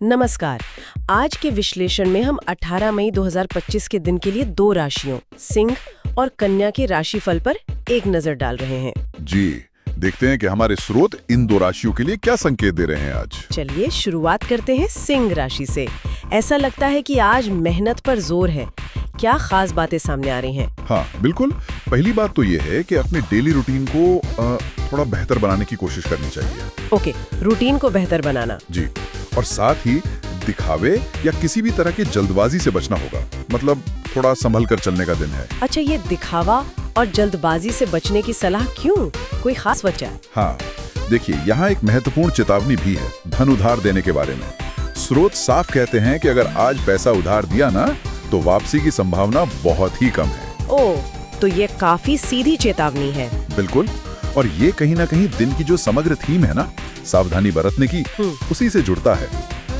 नमस्कार। आज के विश्लेषण में हम 18 मई 2025 के दिन के लिए दो राशियों सिंह और कन्या के राशिफल पर एक नजर डाल रहे हैं। जी, देखते हैं कि हमारे स्रोत इन दो राशियों के लिए क्या संकेत दे रहे हैं आज। चलिए शुरुआत करते हैं सिंह राशि से। ऐसा लगता है कि आज मेहनत पर जोर है। क्या खास बातें सामने आ रही हैं? हाँ, बिल्कुल। पहली बात तो ये है कि अपने डेली रूटीन को थोड़ा बेहतर बनाने की कोशिश करनी चाहिए। ओके, रूटीन को बेहतर बनाना। जी, और साथ ही दिखावे या किसी भी तरह की जल्दबाजी से बचना होगा। मतलब थोड़ा संभल कर चलने का दिन है। अच्छा, ये दिखावा और जल्दबाजी से बचने की सलाह क्यों? कोई खास वजह? हाँ, देखिए, यहाँ एक महत्वपूर्ण चेतावनी भी है धन उधार देने के बारे में। स्रोत साफ कहते हैं कि अगर आज पैसा उधार दिया ना, तो वापसी की संभावना बहुत ही कम है। ओह, तो ये काफी सीधी चेतावनी है। बिल्कुल, और ये कहीं ना कहीं दिन की जो समग्र थीम है ना, सावधानी बरतने की, उसी से जुड़ता है।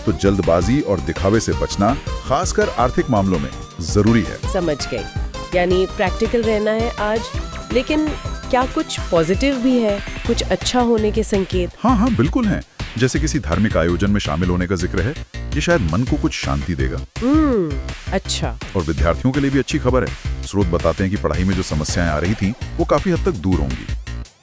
तो जल्दबाजी और दिखावे से बचना, खासकर आर्थिक मामलों में, जरूरी है। समझ गई, यानी प्रैक्टिकल रहना है आज। लेकिन क्या कुछ पॉजिटिव भी है, कुछ अच्छा होने के संकेत? हाँ, बिल्कुल हैं। जैसे किसी धार्मिक आयोजन में शामिल होने का जिक्र है। ये शायद मन को कुछ शांति देगा। अच्छा। और विद्यार्थियों के लिए भी अच्छी खबर है। स्रोत बताते हैं कि पढ़ाई में जो समस्याएं आ रही थी, वो काफी हद तक दूर होंगी।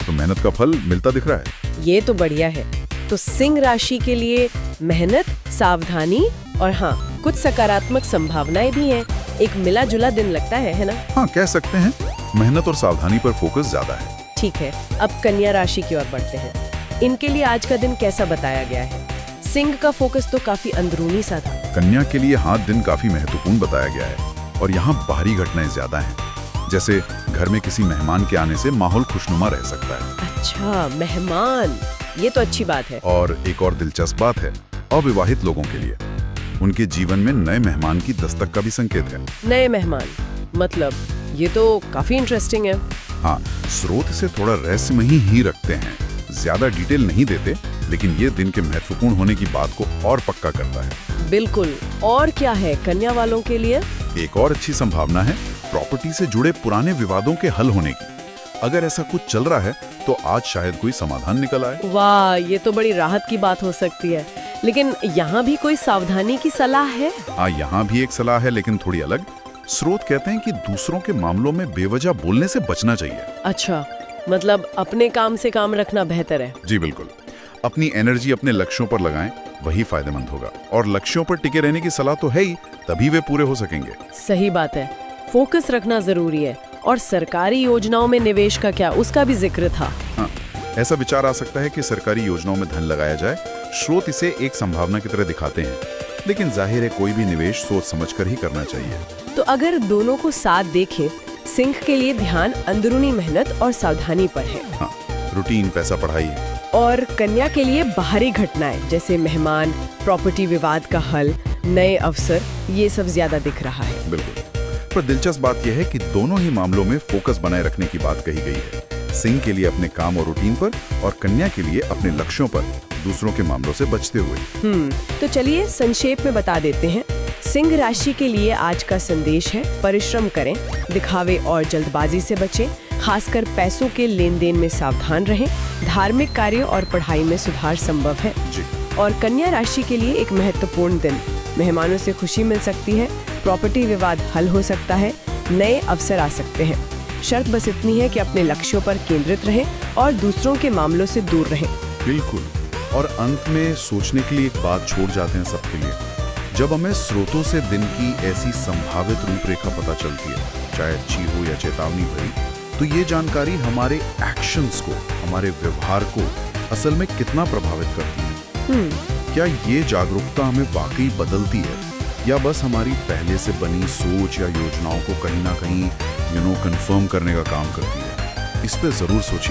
तो मेहनत का फल मिलता दिख रहा है। ये तो बढ़िया है। तो सिंह राशि के लिए मेहनत, सावधानी और हाँ, कुछ सकारात्मक संभावनाएं भी हैं। एक मिला जुला दिन लगता है ना? हाँ, कह सकते हैं। मेहनत और सावधानी पर फोकस ज्यादा है। ठीक है, अब कन्या राशि की ओर बढ़ते हैं। इनके लिए आज का दिन कैसा बताया गया है? सिंह का फोकस तो काफी अंदरूनी सा था। कन्या के लिए हाँ, दिन काफी महत्वपूर्ण बताया गया है और यहाँ बाहरी घटनाएं ज्यादा हैं। जैसे घर में किसी मेहमान के आने से माहौल खुशनुमा रह सकता है। अच्छा, मेहमान, ये तो अच्छी बात है। और एक और दिलचस्प बात है, अविवाहित लोगों के लिए उनके जीवन में नए मेहमान की दस्तक का भी संकेत है। नए मेहमान मतलब, ये तो काफी इंटरेस्टिंग है। हाँ, स्रोत से थोड़ा रहस्यमयी ही रखते हैं, ज्यादा डिटेल नहीं देते, लेकिन ये दिन के महत्वपूर्ण होने की बात को और पक्का करता है। बिल्कुल। और क्या है कन्या वालों के लिए? एक और अच्छी संभावना है प्रॉपर्टी से जुड़े पुराने विवादों के हल होने की। अगर ऐसा कुछ चल रहा है तो आज शायद कोई समाधान निकल आए। वाह, ये तो बड़ी राहत की बात हो सकती है। लेकिन यहाँ भी कोई सावधानी की सलाह है? हाँ, यहाँ भी एक सलाह है, लेकिन थोड़ी अलग। स्रोत कहते हैं कि दूसरों के मामलों में बेवजह बोलने से बचना चाहिए। अच्छा, मतलब अपने काम से काम रखना बेहतर है। जी बिल्कुल। अपनी एनर्जी अपने लक्ष्यों पर लगाएं, वही फायदेमंद होगा। और लक्ष्यों पर टिके रहने की सलाह तो है ही, तभी वे पूरे हो सकेंगे। सही बात है, फोकस रखना जरूरी है। और सरकारी योजनाओं में निवेश का क्या, उसका भी जिक्र था। हाँ, ऐसा विचार आ सकता है कि सरकारी योजनाओं में धन लगाया जाए। स्रोत इसे एक संभावना की तरह दिखाते हैं, लेकिन जाहिर है कोई भी निवेश सोच समझकर ही करना चाहिए। तो अगर दोनों को साथ देखें, सिंह के लिए ध्यान अंदरूनी मेहनत और सावधानी पर है। हाँ, रूटीन, पैसा, पढ़ाई है। और कन्या के लिए बाहरी घटनाएं जैसे मेहमान, प्रॉपर्टी विवाद का हल, नए अवसर, ये सब ज्यादा दिख रहा है। बिल्कुल। पर दिलचस्प बात यह है कि दोनों ही मामलों में फोकस बनाए रखने की बात कही गई है। सिंह के लिए अपने काम और रूटीन पर, और कन्या के लिए अपने लक्ष्यों पर, दूसरों के मामलों से बचते हुए। तो चलिए संक्षेप में बता देते हैं। सिंह राशि के लिए आज का संदेश है, परिश्रम करें, दिखावे और जल्दबाजी से बचें, खासकर पैसों के लेन देन में सावधान रहें, धार्मिक कार्य और पढ़ाई में सुधार संभव है। जी। और कन्या राशि के लिए एक महत्वपूर्ण दिन, मेहमानों से खुशी मिल सकती है, प्रॉपर्टी विवाद हल हो सकता है, नए अवसर आ सकते हैं। शर्त बस इतनी है कि अपने लक्ष्यों पर केंद्रित रहें और दूसरों के मामलों से दूर रहें। बिल्कुल। और अंत में सोचने के लिए एक बात छोड़ जाते हैं सबके लिए। जब हमें स्रोतों से दिन की ऐसी संभावित रूपरेखा पता चलती है, चाहे अच्छी हो या चेतावनी भरी, तो ये जानकारी हमारे एक्शंस को, हमारे व्यवहार को असल में कितना प्रभावित करती है। क्या ये जागरूकता हमें वाकई बदलती है, या बस हमारी पहले से बनी सोच या योजनाओं को कहीं ना कहीं कंफर्म करने का काम करती है? इस पे जरूर सोचिए।